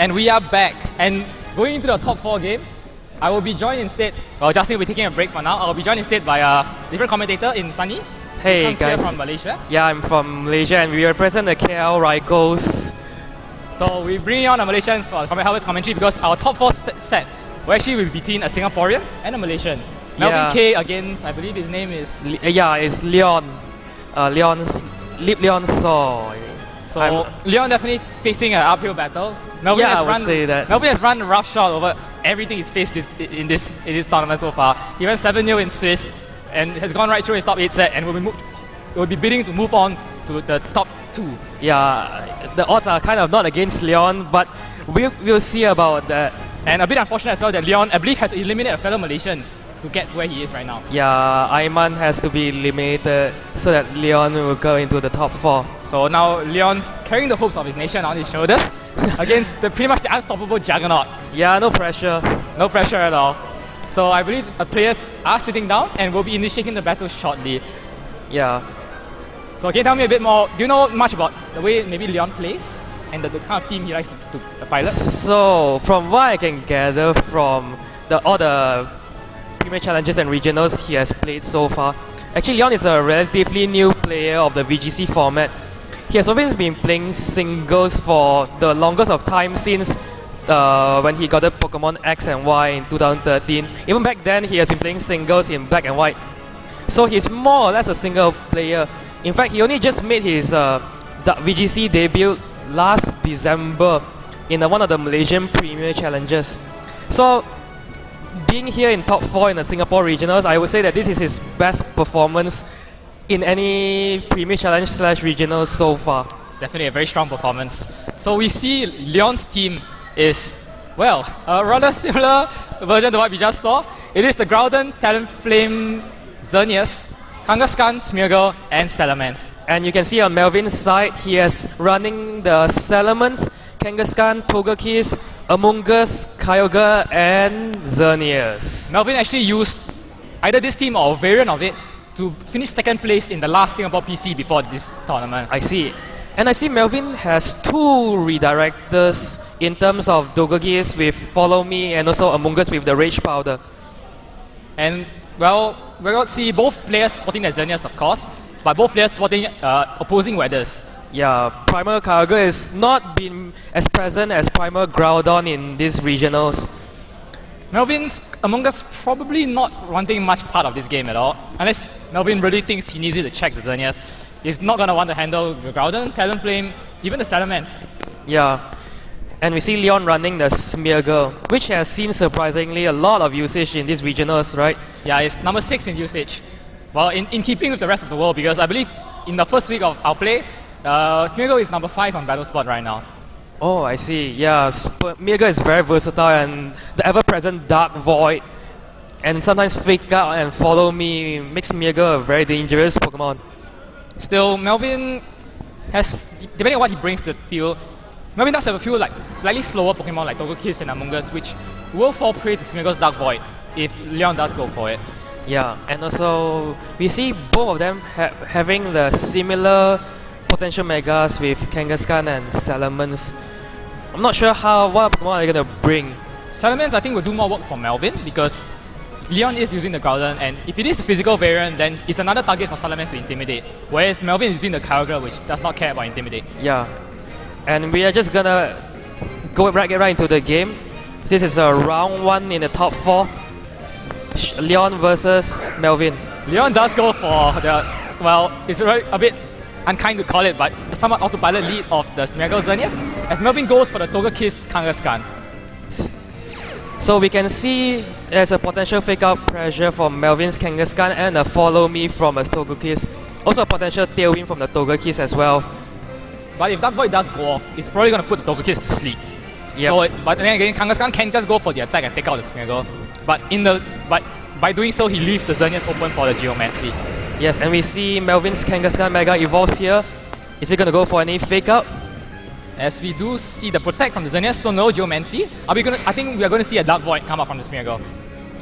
And we are back. And going into the top 4 game, I will be joined instead, well, Justin will be taking a break for now. I will be joined instead by a different commentator in Sunny. Hey guys. Here from Malaysia. Yeah, I'm from Malaysia and we represent the KL Rivals. So we bring on a Malaysian for commentary because our top 4 set will actually be between a Singaporean and a Malaysian. Melvin K against, I believe his name is... it's Leon. Leon Saw. So Leon definitely facing an uphill battle. Melvin Melvin has run roughshod over everything he's faced in this tournament so far. He went 7-0 in Swiss and has gone right through his top 8 set and will be bidding to move on to the top 2. Yeah, the odds are kind of not against Leon, but we'll see about that. And a bit unfortunate as well that Leon, I believe, had to eliminate a fellow Malaysian to get where he is right now. Yeah, Ayman has to be eliminated so that Leon will go into the top 4. So now Leon carrying the hopes of his nation on his shoulders against pretty much the unstoppable juggernaut. Yeah, no pressure. No pressure at all. So I believe the players are sitting down and will be initiating the battle shortly. Yeah. So can you tell me a bit more, do you know much about the way maybe Leon plays and the kind of team he likes to pilot? So from what I can gather from all the Premier Challenges and Regionals he has played so far, actually Leon is a relatively new player of the VGC format. He has always been playing singles for the longest of time since when he got the Pokémon X and Y in 2013. Even back then, he has been playing singles in black and white. So he's more or less a single player. In fact, he only just made his VGC debut last December in one of the Malaysian Premier Challenges. So being here in top 4 in the Singapore Regionals, I would say that this is his best performance in any Premier Challenge / Regionals so far. Definitely a very strong performance. So we see Leon's team is, well, a rather similar version to what we just saw. It is the Groudon, Talonflame, Xerneas, Kangaskhan, Smeargle, and Salamence. And you can see on Melvin's side, he is running the Salamence, Kangaskhan, Togekiss, Amoonguss, Kyogre, and Xerneas. Melvin actually used either this team or a variant of it to finish 2nd place in the last Singapore PC before this tournament. I see. And I see Melvin has 2 redirectors in terms of Togekiss with Follow Me and also Amoonguss with the Rage Powder. And well, we're going to see both players spotting their Xerneas, of course, but both players spotting opposing weathers. Yeah, Primal Kyogre has not been as present as Primal Groudon in these regionals. Melvin's Amoonguss probably not wanting much part of this game at all, unless Melvin really thinks he needs it to check the Xerneas. He's not going to want to handle the Groudon, Talonflame, even the Salamence. Yeah, and we see Leon running the Smeargle, which has seen surprisingly a lot of usage in these regionals, right? Yeah, it's number 6 in usage. Well, in keeping with the rest of the world, because I believe in the first week of our play, Smeargle is number 5 on Battle Spot right now. Oh, I see. Yeah, Smeargle is very versatile and the ever-present Dark Void and sometimes Fake Out and Follow Me makes Smeargle a very dangerous Pokemon. Still, Melvin has, depending on what he brings to the field, Melvin does have a few slightly slower Pokemon like Togekiss and Amoonguss, which will fall prey to Smeargle's Dark Void if Leon does go for it. Yeah, and also we see both of them having the similar potential megas with Kangaskhan and Salamence. I'm not sure what Pokemon are they going to bring. Salamence, I think, will do more work for Melvin because Leon is using the Groudon, and if it is the physical variant, then it's another target for Salamence to intimidate. Whereas Melvin is using the Kyogre, which does not care about intimidate. Yeah, and we are just gonna get right into the game. This is a round 1 in the top 4. Leon versus Melvin. Leon does go for the, well, it's a bit unkind to call it, but somewhat autopilot lead of the Smeargle Xerneas, as Melvin goes for the Togekiss Kangaskhan. So we can see there's a potential fake out pressure from Melvin's Kangaskhan and a Follow Me from a Togekiss. Also a potential tailwind from the Togekiss as well. But if Dark Void does go off, it's probably going to put the Togekiss to sleep. Yep. So, but then again, Kangaskhan can just go for the attack and take out the Smeargle. But by doing so, he leaves the Xerneas open for the Geomancy. Yes, and we see Melvin's Kangaskhan Mega evolves here. Is he going to go for any fake out? As we do see the protect from the Xerneas, so no Geomancy. I think we are going to see a Dark Void come out from the Smeargle.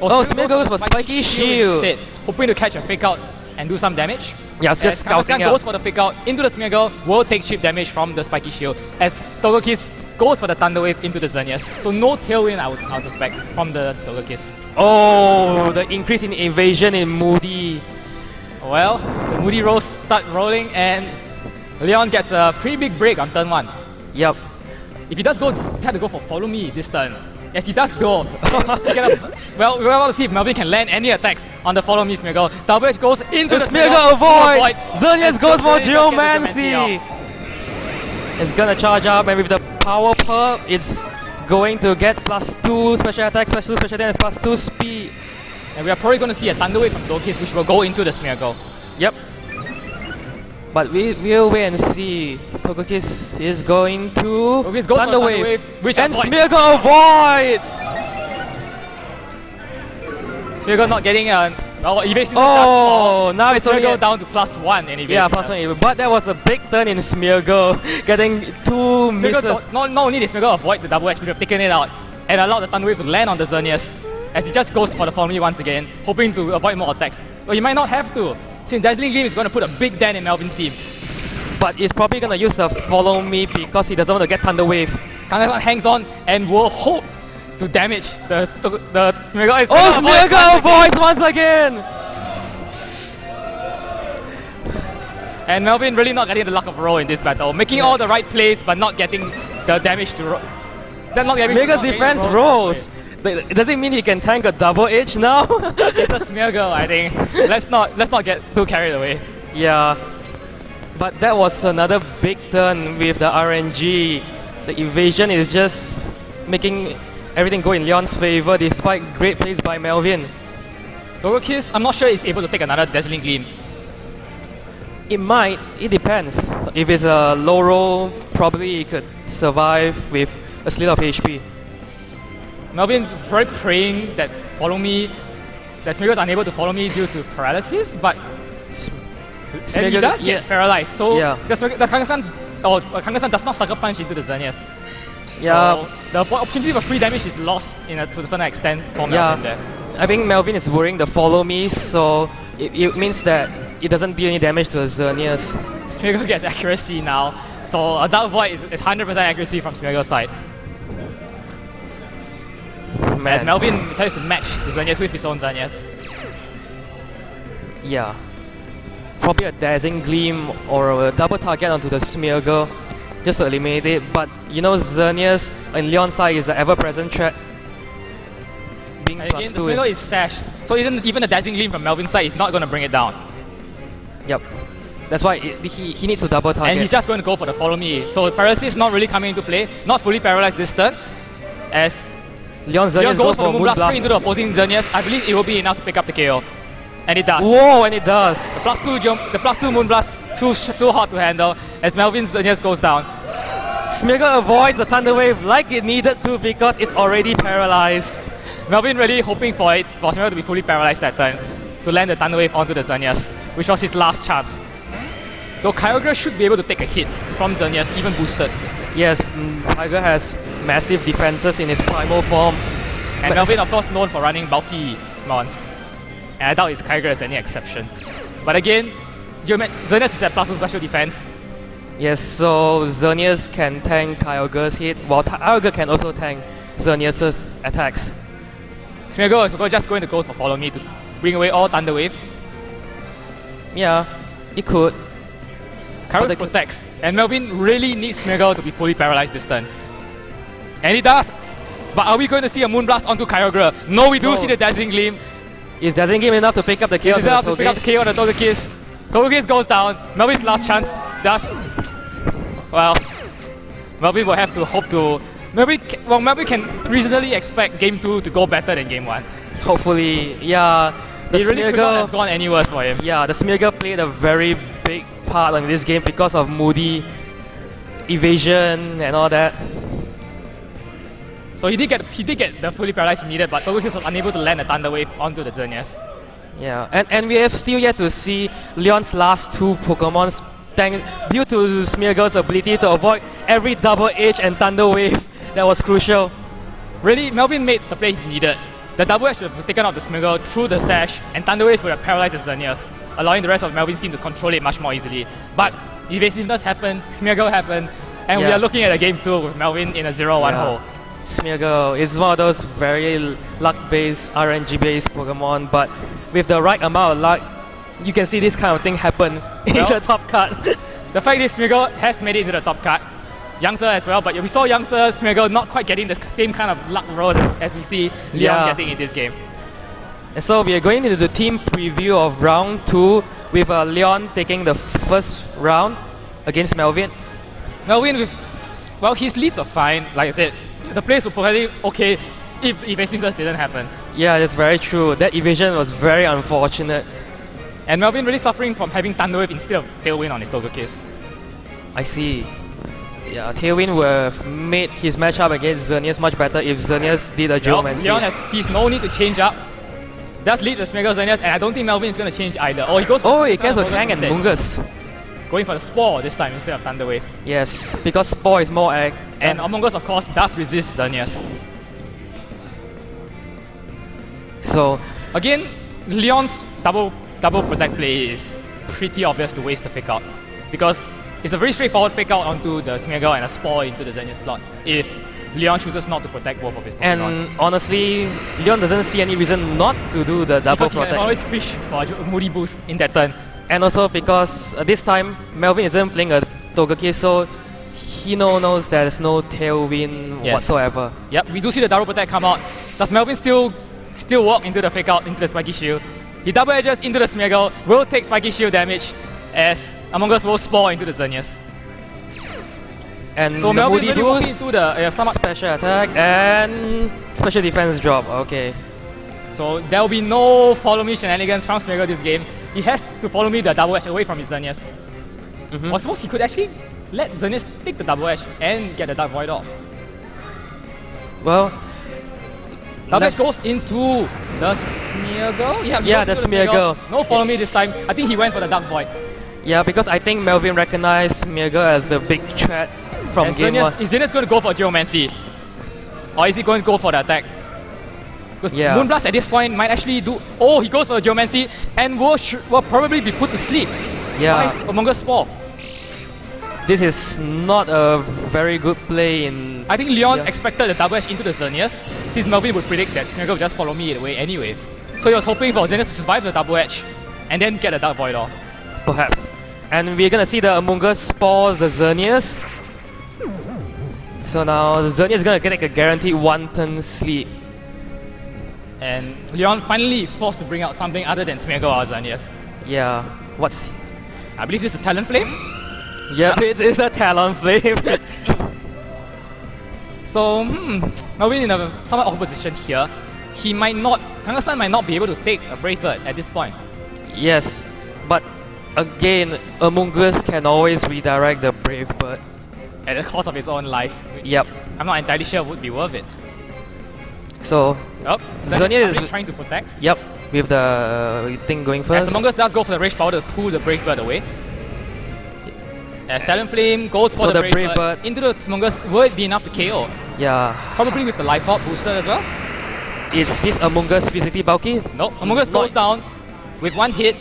Oh, Smeargle goes for Spiky Shield instead, hoping to catch a fake out and do some damage. Yeah, it's just scouting goes for the fake out into the Smear Girl, will take chip damage from the spiky shield as Togekiss goes for the Thunder Wave into the Xerneas. So no tailwind, I would suspect, from the Togekiss. Oh, the increase in evasion in Moody. Well, the Moody rolls start rolling and Leon gets a pretty big break on turn 1. Yep. If he does go, decide to go for Follow Me this turn. Yes, he does go. Well, we're about to see if Melvin can land any attacks on the Follow Me Smear Girl. Double Edge goes into the Smear Girl avoids. Xerneas goes for Geomancy. It's gonna charge up, and with the power perk, it's going to get +2 special attack, special defense, +2 speed. And we are probably going to see a Thunder Wave from Togekiss, which will go into the Smear Girl. Yep. But we'll wait and see. Togekiss is going to Thunder Wave, which and Smear Girl avoids! Smear Girl not getting a... evasive now it's Smear only Girl down to +1 in evasive. Yeah, +1. But that was a big turn in Smear Girl, getting 2 misses. Not only did Smear Girl avoid the double edge, we have taken it out and allowed the Thunder Wave to land on the Xerneas as he just goes for the Follow Me once again, hoping to avoid more attacks. But he might not have to, since Dazzling Gleam is going to put a big dent in Melvin's team. But he's probably going to use the Follow Me because he doesn't want to get Thunder Wave. Kangaskhan hangs on and will hope to damage the Smear Girl. Smear Girl avoids once again! And Melvin really not getting the luck of a roll in this battle, making all the right plays but not getting the damage to roll. Smear Girl's defense rolls. Does it mean he can tank a double edge now? It's a Smear Girl, I think. Let's not get too carried away. Yeah. But that was another big turn with the RNG. The evasion is just making everything go in Leon's favor despite great plays by Melvin. Togekiss, I'm not sure it's able to take another Dazzling Gleam. It might, it depends. If it's a low roll, probably he could survive with a slit of HP. Melvin's very praying that that Smear Girl is unable to follow me due to paralysis, but he does get paralyzed. So the Kangaskhan does not Sucker Punch into the Xerneas. Yeah. So the opportunity for free damage is lost to a certain extent for Melvin there. I think Melvin is worrying the Follow Me, so it means that it doesn't do any damage to the Xerneas. Smear Girl gets accuracy now, so a Dark Void is 100% accuracy from Smear Girl's side. Man. And Melvin tries to match the Xerneas with his own Xerneas. Yeah. Probably a Dazzling Gleam or a double target onto the Smear Girl just to eliminate it. But you know, Xerneas in Leon's side is the ever-present threat. Being and again, the Smear Girl is sashed, so even the Dazzling Gleam from Melvin's side is not going to bring it down. Yep. That's why he needs to double target. And he's just going to go for the Follow Me. So paralysis is not really coming into play. Not fully paralyzed this turn. As Leon goes for the Moonblast straight into the opposing Xerneas. I believe it will be enough to pick up the KO. And it does. Whoa, and it does. The +2 Moonblast, too hot to handle as Melvin's Xerneas goes down. Smear Girl avoids the Thunder Wave like it needed to because it's already paralyzed. Melvin really hoping for Smear Girl to be fully paralyzed that turn, to land the Thunder Wave onto the Xerneas, which was his last chance. Though Kyogre should be able to take a hit from Xerneas, even boosted. Yes, Kyogre has massive defenses in his primal form. And Melvin, of course, known for running bulky mons. And I doubt his Kyogre is any exception. But again, Xerneas is at +2 special defense. Yes, so Xerneas can tank Kyogre's hit, while Kyogre can also tank Xerneas' attacks. Smear Girl is just going to go for Follow Me to bring away all Thunder Waves. Yeah, it could. Kyogre protects, and Melvin really needs Smear Girl to be fully paralyzed this turn. And he does! But are we going to see a Moonblast onto Kyogre? No, we do see the Dazzling Gleam. Is Dazzling Gleam enough to pick up the KO? It is enough to pick up the KO on the Togekiss. Togekiss goes down. Melvin's last chance does. Well, Melvin will have to hope to. Melvin can reasonably expect Game 2 to go better than Game 1. Hopefully, yeah. It really could not have gone any worse for him. Yeah, the Smear Girl played a very big part in this game because of Moody, evasion, and all that. So he did get the fully paralyzed he needed, but Togekiss was unable to land a Thunder Wave onto the Xerneas. Yeah, and we have still yet to see Leon's last 2 Pokémon due to Smear Girl's ability to avoid every double edge and Thunder Wave. That was crucial. Really, Melvin made the play he needed. The double edge should have taken out the Smear Girl through the sash, and Thunder Wave would have paralyzed the Xerneas. allowing the rest of Melvin's team to control it much more easily. But evasiveness happened, Smeargle happened, and we are looking at a game 2 with Melvin in a 0-1 hole. Smeargle is one of those very luck-based, RNG-based Pokemon, but with the right amount of luck, you can see this kind of thing happen in the top cut. The fact is Smeargle has made it into the top cut. Youngster as well, but we saw Youngster Smeargle not quite getting the same kind of luck rolls as we see Leon getting in this game. And so we are going into the team preview of round 2 with Leon taking the first round against Melvin. Melvin well, his leads were fine, like I said. The plays were probably okay if evasiveness didn't happen. Yeah, that's very true. That evasion was very unfortunate. And Melvin really suffering from having Thunder Wave instead of Tailwind on his Togekiss. I see. Yeah, Tailwind would have made his matchup against Xerneas much better if Xerneas did a Geomancy. Leon sees no need to change up. Does lead to Smeargle Xerneas, and I don't think Melvin is going to change either. Oh, he goes for he gets a Tang and Mungus. Going for the Spore this time instead of Thunder Wave. Yes, because Spore is more egg. And Among Us, of course, does resist Xerneas. So, again, Leon's double protect play is pretty obvious to waste the fake out. Because it's a very straightforward fake out onto the Smeargle and a Spore into the Xerneas slot if Leon chooses not to protect both of his Pokemon. And honestly, Leon doesn't see any reason not to do the double because protect. He can always fish for a Moody boost in that turn. And also because this time Melvin isn't playing a Togekiss, so he knows there's no Tailwind whatsoever. Yep, we do see the double protect come out. Does Melvin still walk into the fake out into the Spiky Shield? He double edges into the Smeargle, will take Spiky Shield damage as Among Us will Spore into the Xerneas. And so the Melvin Moody really boost, into the special attack and special defense drop. Okay. So there will be no follow me shenanigans from Smeargle this game. He has to follow me the double edge away from his Xerneas. Or suppose he could actually let Xerneas take the double edge and get the Dark Void off. Well, double edge goes into the Smeargle. Yeah, the Smeargle. No follow me this time. I think he went for the Dark Void. Yeah, because I think Melvin recognized Smeargle as the big threat from game 1. Is Xerneas going to go for Geomancy? Or is he going to go for the attack? Because Moonblast at this point might actually do... Oh, he goes for the Geomancy and will probably be put to sleep. Yeah. Among Us Spore. This is not a very good play in... I think Leon expected the double edge into the Xerneas, since Melvin would predict that Smeargle would just follow me away anyway. So he was hoping for Xerneas to survive the double edge and then get the Dark Void off. Perhaps. And we're gonna see the Among Us Spores the Xerneas. So now the Xerneas is gonna get a guaranteed 1-turn sleep. And Leon finally forced to bring out something other than Smeargle or Xerneas. Yeah. What's... I believe it's a Talonflame? Yep, it is a Talonflame. So, Melvin in a somewhat awkward position here. He might not... Kangaskhan might not be able to take a Brave Bird at this point. Yes, but again, Among Us can always redirect the Brave Bird. At the cost of his own life. Yep. I'm not entirely sure would be worth it. So, Xerneas is trying to protect. Yep, with the thing going first. As Among Us does go for the Rage Power to pull the Brave Bird away. As Talonflame goes for the Brave Bird into the Among Us, will it be enough to KO? Yeah. Probably with the Life Orb booster as well. Is this Among Us physically bulky? No, Among Us goes down with one hit.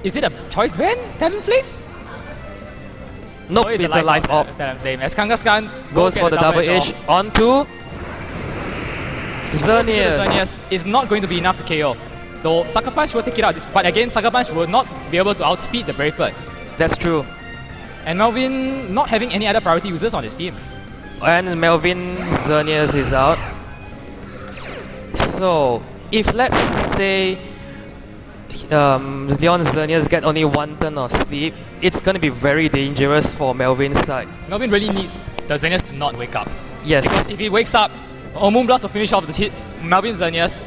Is it a choice band, Talonflame? Nope, it's a Life Orb. Talonflame. As Kangaskhan goes for the double edge onto Xerneas. Xerneas is not going to be enough to KO. Though Sucker Punch will take it out, but again, Sucker Punch will not be able to outspeed the Brave Bird. That's true. And Melvin not having any other priority users on his team. And Melvin Xerneas is out. So, if let's say Leon Xerneas get only 1 turn of sleep, it's gonna be very dangerous for Melvin's side. Melvin really needs the Xerneas to not wake up. Yes. Because if he wakes up, Moonblast will finish off the hit Melvin Xerneas,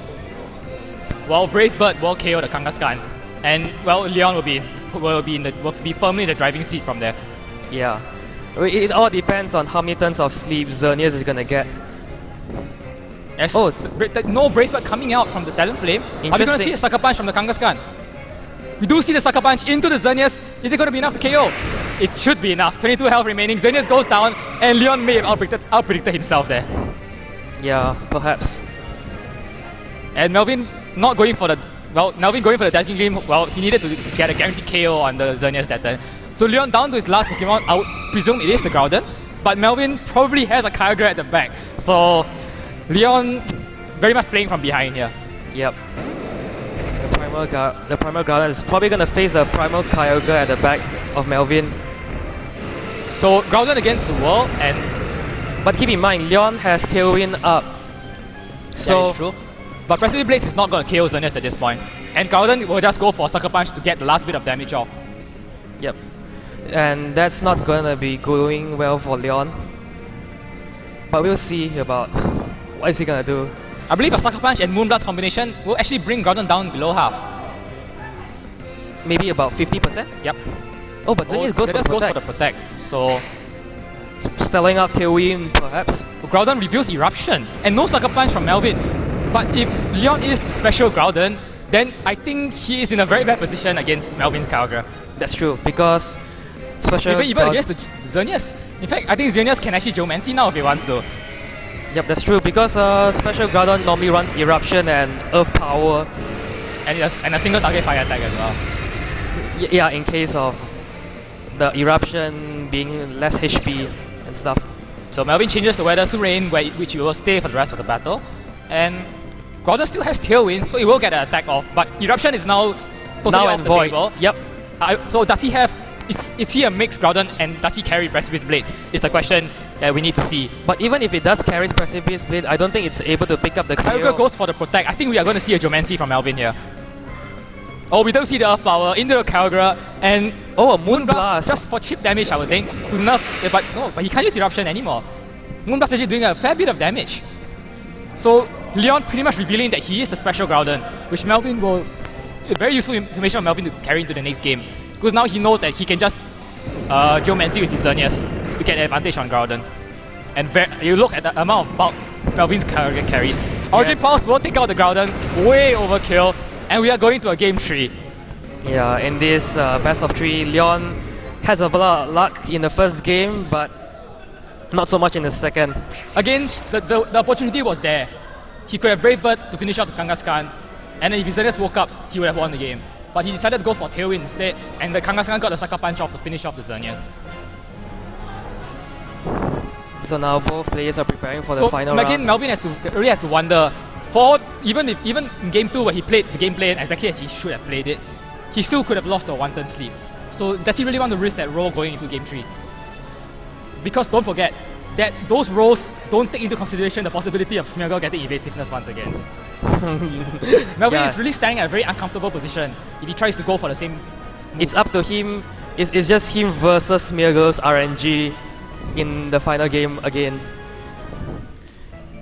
while Brave Bird will KO the Kangaskhan. And well, Leon will be firmly in the driving seat from there. Yeah. It all depends on how many turns of sleep Xerneas is gonna get. Yes. Oh, no Brave Bird coming out from the Talonflame. Are we gonna see a Sucker Punch from the Kangaskhan? We do see the Sucker Punch into the Xerneas. Is it gonna be enough to KO? It should be enough. 22 health remaining. Xerneas goes down, and Leon may have outpredicted himself there. Yeah, perhaps. And Melvin not going for the well, Melvin going for the Dazzling Gleam, well, he needed to get a guaranteed KO on the Xerneas that turn. So Leon down to his last Pokemon, I would presume it is the Groudon, but Melvin probably has a Kyogre at the back. So Leon very much playing from behind here. Yep. The Primal Groudon is probably going to face the Primal Kyogre at the back of Melvin. So Groudon against the wall, and but keep in mind, Leon has Tailwind up. So that is true. But Precipice Blades is not going to KO Xerneas at this point. And Groudon will just go for Sucker Punch to get the last bit of damage off. Yep. And that's not going to be going well for Leon. But we'll see about what is he going to do. I believe a Sucker Punch and Moonblast combination will actually bring Groudon down below half. Maybe about 50%? Yep. Oh, but Xerneas goes for the Protect. So stelling up Tailwind, perhaps. Groudon reveals Eruption, and no Sucker Punch from Melvin. But if Leon is the special Groudon, then I think he is in a very bad position against Melvin's Kyogre. That's true, because special even against the Xerneas. In fact, I think Xerneas can actually Geomancy now if he wants to. Yep, that's true, because special Groudon normally runs Eruption and Earth Power. And a single target fire attack as well. Yeah, in case of the Eruption being less HP and stuff. So Melvin changes the weather to rain, which will stay for the rest of the battle. And Groudon still has Tailwind, so it will get an attack off. But Eruption is now totally off the table. Yep. So does he have... Is he a mixed Groudon, and does he carry Precipice Blades? Is the question that we need to see. But even if it does carry Precipice Blade, I don't think it's able to pick up the Kyogre goes for the Protect. I think we are going to see a Geomancy from Melvin here. Oh, we don't see the Earth Power into the Kyogre, and a Moonblast just for chip damage, I would think, to nerf. But he can't use Eruption anymore. Moonblast actually doing a fair bit of damage. So Leon pretty much revealing that he is the special Groudon, which Melvin will... Very useful information on Melvin to carry into the next game. Because now he knows that he can just Geomancy with his Xerneas to get advantage on Groudon. And you look at the amount of bulk Melvin's Kyogre carries. Origin Pulse will take out the Groudon, way overkill, and we are going to a game 3. Yeah, in this best of 3, Leon has a lot of luck in the first game, but not so much in the second. Again, the opportunity was there. He could have Brave Bird to finish out the Kangaskhan, and then if his Xerneas woke up, he would have won the game. But he decided to go for Tailwind instead, and the Kangaskhan got the Sucker Punch off to finish off the Xerneas. So now both players are preparing for the final round. Again, Melvin really has to wonder, even in Game 2 where he played the gameplay exactly as he should have played it, he still could have lost a 1-turn sleep. So does he really want to risk that roll going into Game 3? Because don't forget that those rolls don't take into consideration the possibility of Smeargle getting evasiveness once again. Melvin is really standing at a very uncomfortable position if he tries to go for the same moves. It's up to him. It's just him versus Smeargle's RNG in the final game again.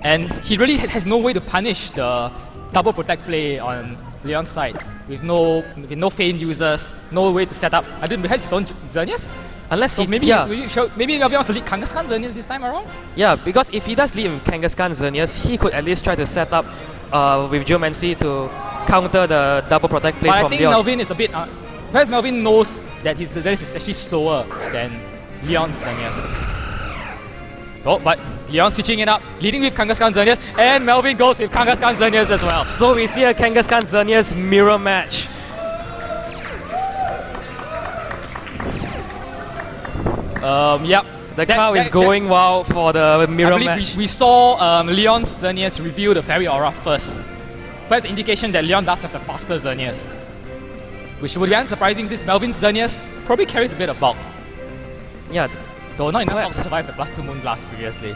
And he really has no way to punish the double protect play on Leon's side. With no feint users, no way to set up. I didn't have his own Xerneas. Unless maybe Melvin wants to lead Kangaskhan Xerneas this time around? Yeah, because if he does lead Kangaskhan Xerneas, he could at least try to set up with Geomancy to counter the double protect play from Leon. But I think Melvin is a bit... perhaps Melvin knows that his Xerneas is actually slower than Leon's Xerneas. Oh, but Leon switching it up, leading with Kangaskhan Xerneas, and Melvin goes with Kangaskhan Xerneas as well. So we see a Kangaskhan Xerneas mirror match. Yep. The crowd is going wild for the mirror match. We saw Leon's Xerneas reveal the Fairy Aura first. Perhaps an indication that Leon does have the faster Xerneas. Which would be unsurprising since Melvin's Xerneas probably carries a bit of bulk. Yeah. Though not enough bulk to survive the +2 Moonblast previously.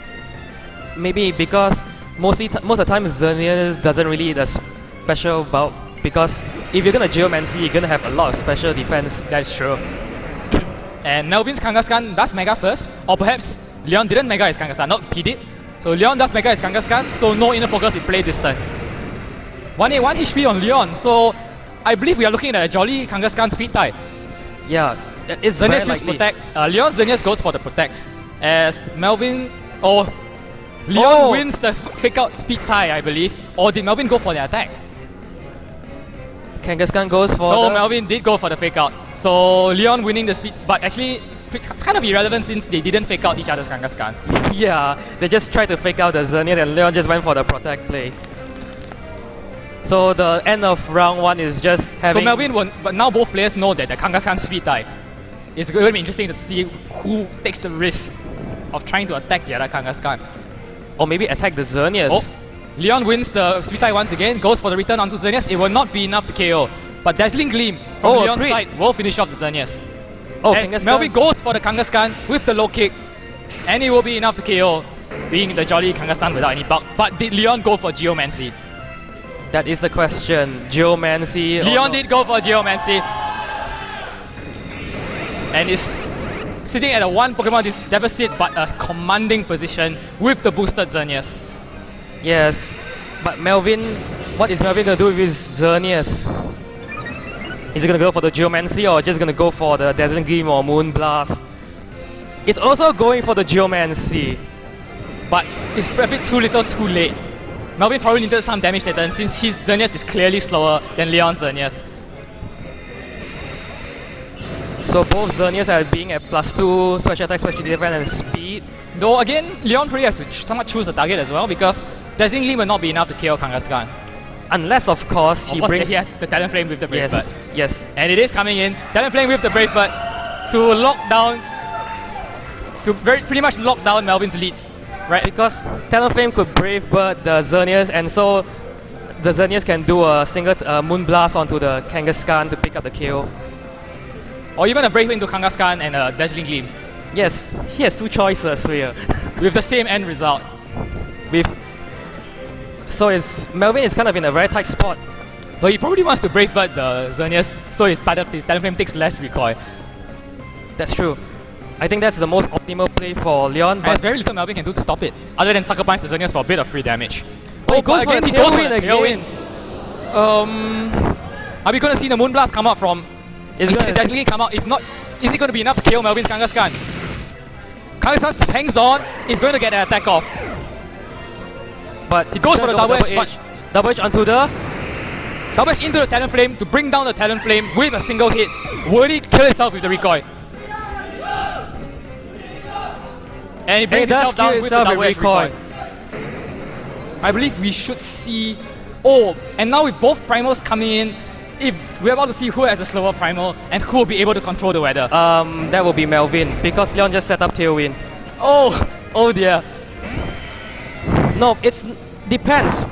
Maybe because most of the time Xerneas doesn't really need a special bulk, because if you're gonna Geomancy, you're gonna have a lot of special defense. That's true. And Melvin's Kangaskhan does Mega first, or perhaps Leon didn't Mega his Kangaskhan. No, he did. So Leon does Mega his Kangaskhan, so no inner focus in play this turn. 181 HP on Leon, so I believe we are looking at a jolly Kangaskhan speed tie. Yeah, it's very likely. Protect. Leon Xerneas goes for the Protect. As Melvin... Leon wins the fake out speed tie, I believe. Or did Melvin go for the attack? Kangaskhan goes for No, Melvin did go for the fake out. So Leon winning the speed, but actually it's kind of irrelevant since they didn't fake out each other's Kangaskhan. Yeah, they just tried to fake out the Xerneas and Leon just went for the Protect play. So the end of round 1 is just having... So Melvin won, but now both players know that the Kangaskhan speed type. It's going to be interesting to see who takes the risk of trying to attack the other Kangaskhan. Or maybe attack the Xerneas. Oh, Leon wins the speed type once again, goes for the return onto Xerneas. It will not be enough to KO. But Dazzling Gleam from Leon's side will finish off the Xerneas. Oh, as Melvin goes for the Kangaskhan with the low kick, and it will be enough to KO, being the jolly Kangaskhan without any bug. But did Leon go for Geomancy? That is the question. Geomancy. Leon did go for Geomancy. And is sitting at a 1 Pokemon deficit, but a commanding position with the boosted Xerneas. Yes, but Melvin, what is Melvin going to do with his Xerneas? Is he going to go for the Geomancy or just going to go for the Dazzling Gleam or Moonblast? It's also going for the Geomancy. But it's a bit too little too late. Melvin probably needed some damage that turn since his Xerneas is clearly slower than Leon's Xerneas. So both Xerneas are being at +2 special attack, special defense and speed. Though again, Leon probably has to somewhat choose a target as well because Dazzling Gleam will not be enough to KO Kangaskhan. Unless of course he brings... he has the Talonflame with the Brave Bird. Yes. And it is coming in. Talonflame with the Brave Bird to lock down, to pretty much lock down Melvin's leads. Right, because Talonflame could Brave Bird the Xerneas, and so the Xerneas can do a single Moonblast onto the Kangaskhan to pick up the KO. Or even a Brave into Kangaskhan and a Dazzling Gleam. Yes, he has 2 choices here. With the same end result. So Melvin is kind of in a very tight spot. But he probably wants to Brave Bird the Xerneas, so his Talonflame takes less recoil. That's true. I think that's the most optimal play for Leon. But there's very little Melvin can do to stop it, other than Sucker Punch the Xerneas for a bit of free damage. Oh, he goes for the tailwind. Are we going to see the Moonblast come out from... Is it Dazzling come out? Is it going to be enough to KO Melvin's Kangaskhan? Kangaskhan hangs on, he's going to get an attack off. But he goes for the double edge punch. Double edge onto the... Double edge into the Talonflame to bring down the Talonflame with a single hit. Would he kill himself with the recoil? And he brings himself down with the double edge recoil. I believe we should see... Oh, and now with both primals coming in, if we're about to see who has a slower primal and who will be able to control the weather. That will be Melvin, because Leon just set up Tailwind. Oh dear. No, it depends.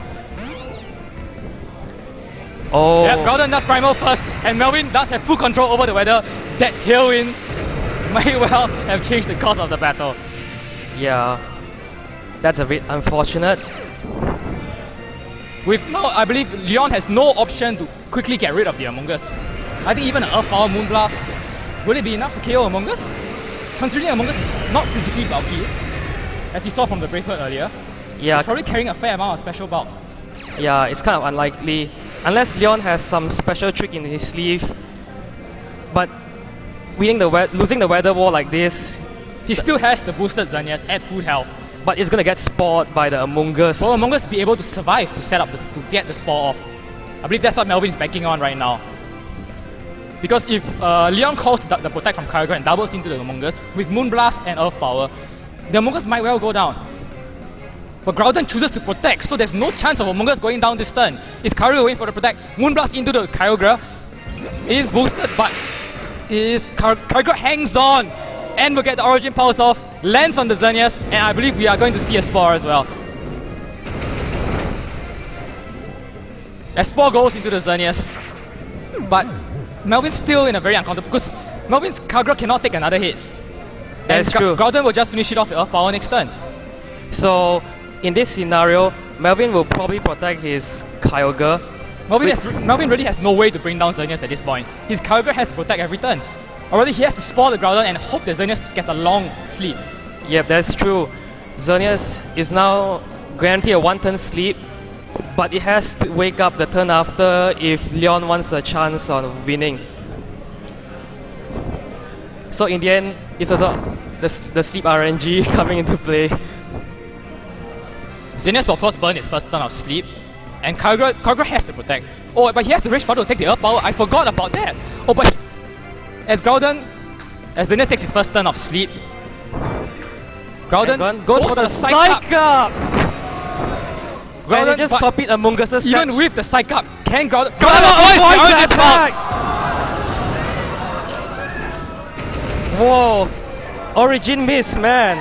Oh. Yeah, Groudon does primal first, and Melvin does have full control over the weather. That Tailwind may well have changed the course of the battle. Yeah, that's a bit unfortunate. With now, I believe Leon has no option to quickly get rid of the Among Us. I think even an Earth Power Moonblast, will it be enough to KO Among Us? Considering Among Us is not physically bulky, as we saw from the Brave Bird earlier. Yeah, it's probably carrying a fair amount of special bulk. Yeah, it's kind of unlikely. Unless Leon has some special trick in his sleeve. But losing the Weather Wall like this... He still has the boosted Xerneas at full health. But it's going to get spoiled by the Among Us. Will Among Us be able to survive to set up to get the spore off? I believe that's what Melvin is banking on right now. Because if Leon calls the Protect from Kyogre and doubles into the Among Us, with Moonblast and Earth Power, the Among Us might well go down. But Groudon chooses to Protect, so there's no chance of Among Us going down this turn. Is Kyogre going for the Protect? Moonblast into the Kyogre. It is boosted, but Kyogre hangs on and will get the Origin Pulse off, lands on the Xerneas, and I believe we are going to see a Spore as well. A Spore goes into the Xerneas, but Melvin's still in a very uncomfortable because Melvin's Kyogre cannot take another hit. That's true. Groudon will just finish it off with Earth Power next turn. So, in this scenario, Melvin will probably protect his Kyogre. Melvin really has no way to bring down Xerneas at this point. His Kyogre has to protect every turn. Or rather, he has to Spore the Groudon and hope that Xerneas gets a long sleep. Yep, that's true. Xerneas is now guaranteed a 1-turn sleep, but it has to wake up the turn after if Leon wants a chance on winning. So in the end, it's also the sleep RNG coming into play. Xerneas will of course burn his first turn of sleep, and Kyogre has to protect. Oh, but he has to Rage Powder to take the Earth Power. I forgot about that. Oh, but as Xerneas takes his first turn of sleep, Groudon goes for the Psych Up! Groudon just copied Among Us's even with the psych up, can Groudon avoids the attack! Whoa! Origin miss, man!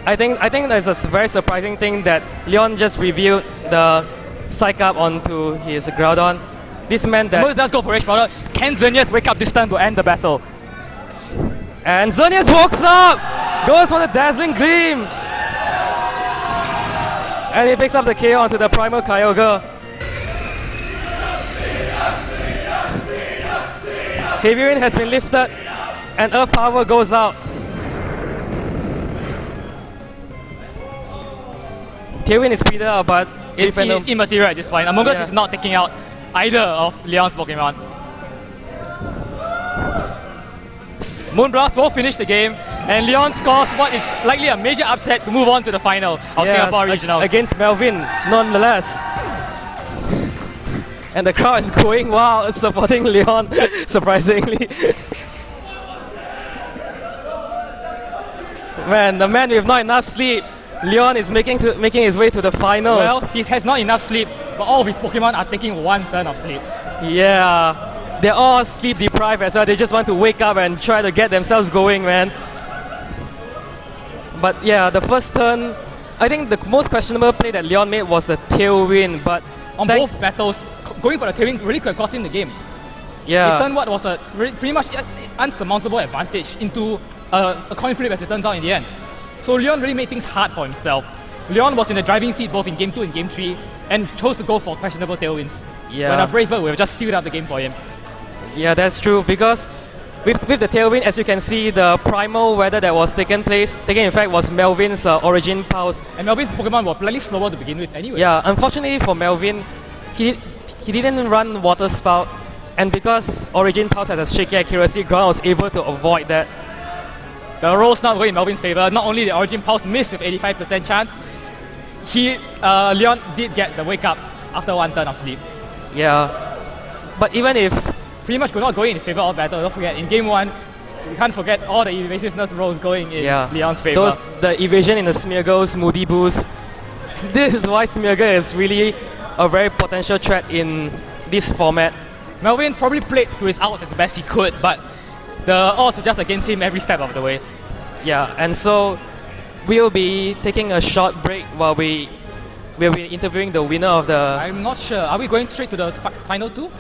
I think there's a very surprising thing that Leon just revealed the psych up onto his Groudon. This meant that... Most does go for Rage Powder. Can Xerneas wake up this turn to end the battle? And Xerneas walks up! Goes for the Dazzling Gleam! And he picks up the KO onto the Primal Kyogre. Heavy Rain has been lifted and Earth Power goes out. Tailwind is speeded up, but it's immaterial at this point. Among Us is not taking out either of Leon's Pokemon. Moonblast will finish the game, and Leon scores what is likely a major upset to move on to the final of Singapore Regionals. Against Melvin, nonetheless. And the crowd is going wild, supporting Leon, surprisingly. Man, the man with not enough sleep. Leon is making his way to the finals. Well, he has not enough sleep, but all of his Pokemon are taking one turn of sleep. Yeah, they're all sleep deprived as well. They just want to wake up and try to get themselves going, man. But yeah, the first turn, I think the most questionable play that Leon made was the Tailwind, but on both battles, going for the Tailwind really could have cost him the game. Yeah. It turned what was a pretty much unsurmountable advantage into a coin flip as it turns out in the end. So Leon really made things hard for himself. Leon was in the driving seat both in Game 2 and Game 3 and chose to go for questionable Tailwinds. Yeah. When a Brave Bird would have just sealed up the game for him. Yeah, that's true, because with the Tailwind, as you can see, the primal weather that was taking effect was Melvin's Origin Pulse. And Melvin's Pokemon were plenty slower to begin with anyway. Yeah, unfortunately for Melvin, he didn't run Water Spout, and because Origin Pulse has a shaky accuracy, Ground was able to avoid that. The rolls not going in Melvin's favor. Not only the Origin Pulse missed with 85% chance, Leon did get the wake up after one turn of sleep. Yeah, but even if pretty much could not go in his favor all battle. Don't forget, in Game 1, we can't forget all the evasiveness rolls going in Leon's favor. The evasion in the Smeargle's Moody Boost. This is why Smeargle is really a very potential threat in this format. Melvin probably played to his outs as best he could, but the odds were just against him every step of the way. Yeah, and so we'll be taking a short break while we'll be interviewing the winner of the... I'm not sure. Are we going straight to the final two?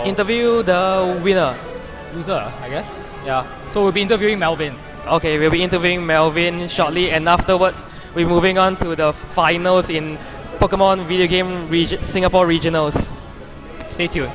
Interview the winner. Loser, I guess. Yeah. So we'll be interviewing Melvin. Okay, we'll be interviewing Melvin shortly, and afterwards we're moving on to the finals in Pokemon Video Game Singapore Regionals. Stay tuned.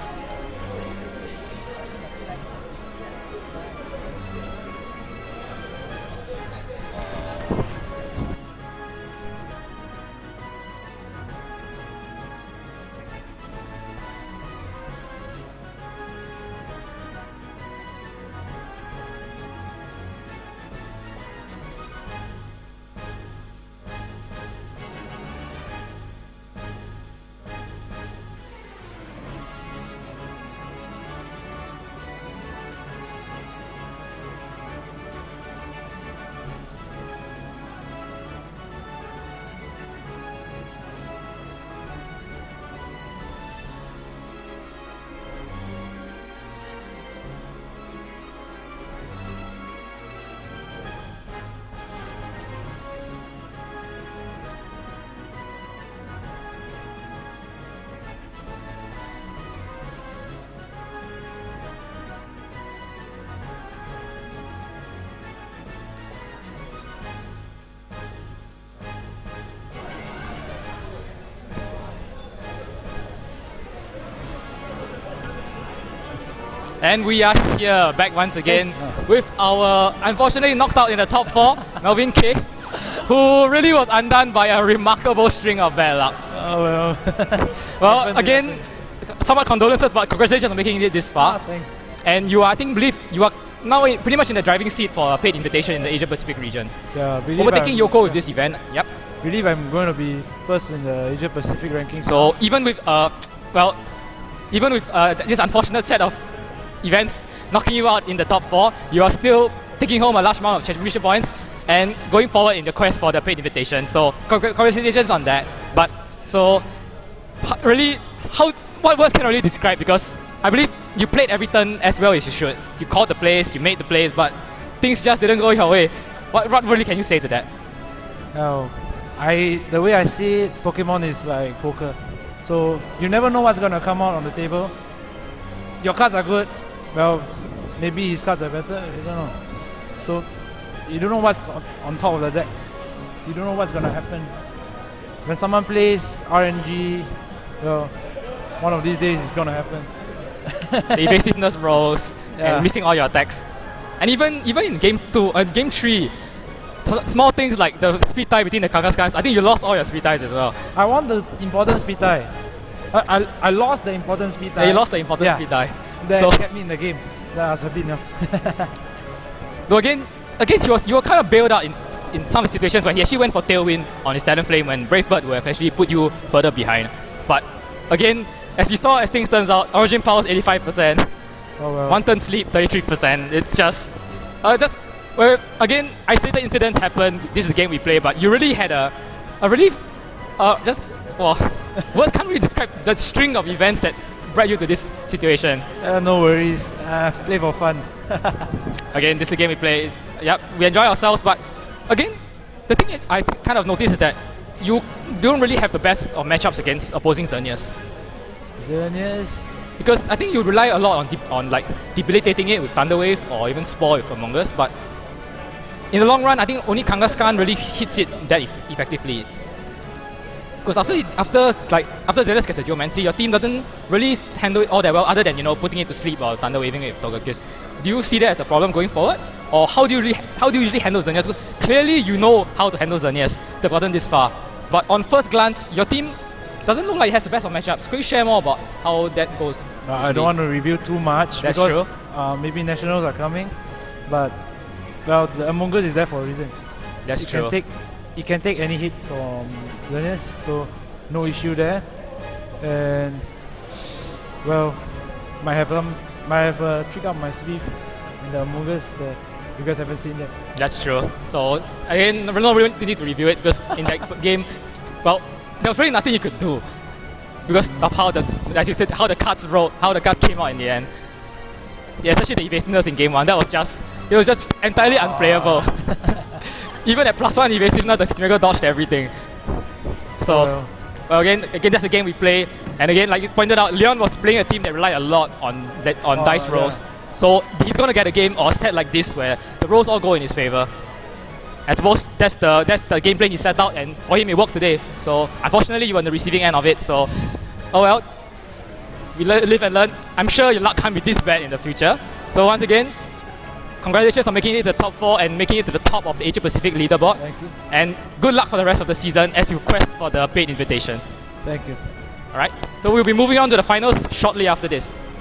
And we are here back once again with our unfortunately knocked out in the top 4, Melvin K, who really was undone by a remarkable string of bad luck. Well, again, somewhat condolences, but congratulations on making it this far. Thanks. And you, I believe you are now pretty much in the driving seat for a paid invitation in the Asia Pacific region. Yeah, overtaking Yoko with this event. Yep. Believe I'm going to be first in the Asia Pacific ranking. So even with this unfortunate set of events knocking you out in the top 4, you are still taking home a large amount of championship points and going forward in the quest for the paid invitation. So congratulations on that. But so really, what words can I really describe? Because I believe you played every turn as well as you should. You called the plays, you made the plays, but things just didn't go your way. What really can you say to that? Oh, the way I see it, Pokemon is like poker. So you never know what's gonna come out on the table. Your cards are good. Well, maybe his cards are better. You don't know. So you don't know what's on top of the deck. You don't know what's gonna happen. When someone plays RNG, well, one of these days it's gonna happen. The evasiveness rolls and missing all your attacks. And even in game 3, small things like the speed tie between the Kangaskhan's, I think you lost all your speed ties as well. I won the important speed tie. I lost the important speed tie. Yeah, you lost the important speed tie. That kept me in the game. That was a bit enough. Though again, you were kind of bailed out in some situations when he actually went for Tailwind on his Talon Flame when Brave Bird would have actually put you further behind. But again, as you saw, as things turns out, Origin Power is 85%, one turn sleep 33%. It's just where again, isolated incidents happen. This is the game we play, but you really had a really words can't really describe the string of events that brought you to this situation. No worries. Play for fun. Again, this is the game we play. We enjoy ourselves, but again, the thing I kind of noticed is that you don't really have the best of matchups against opposing Xerneas. Because I think you rely a lot on like debilitating it with Thunder Wave or even Spore with Among Us, but in the long run, I think only Kangaskhan really hits it that effectively. Because after Xerneas gets a Geomancy, your team doesn't really handle it all that well, other than putting it to sleep or Thunder Waving it with Togekiss. Do you see that as a problem going forward, or how do you usually handle Xerneas? Because clearly you know how to handle Xerneas. They've gotten this far, but on first glance, your team doesn't look like it has the best of matchups. Could you share more about how that goes? I don't want to review too much. That's because true. Maybe nationals are coming, but well, the Among Us is there for a reason. That's true. You can take any hit from Xerneas, so no issue there. And well, might have a trick up my sleeve in the Among Us that you guys haven't seen yet. That's true. So again, we don't really need to review it because in that game, well, there was really nothing you could do because of how the cards rolled, how the cards came out in the end. Yeah, especially the evasiveness in game 1, it was just entirely unplayable. Even at +1 evasiveness, the Smeagol dodged everything. So, well, again, that's a game we play. And again, like you pointed out, Leon was playing a team that relied a lot on dice rolls. So he's gonna get a game or a set like this where the rolls all go in his favor. I suppose that's the game plan he set out, and for him it worked today. So unfortunately, you were on the receiving end of it. So, oh well. We live and learn. I'm sure your luck can't be this bad in the future. So once again, congratulations on making it to the top 4 and making it to the top of the Asia Pacific leaderboard. Thank you. And good luck for the rest of the season as you quest for the paid invitation. Thank you. Alright, so we'll be moving on to the finals shortly after this.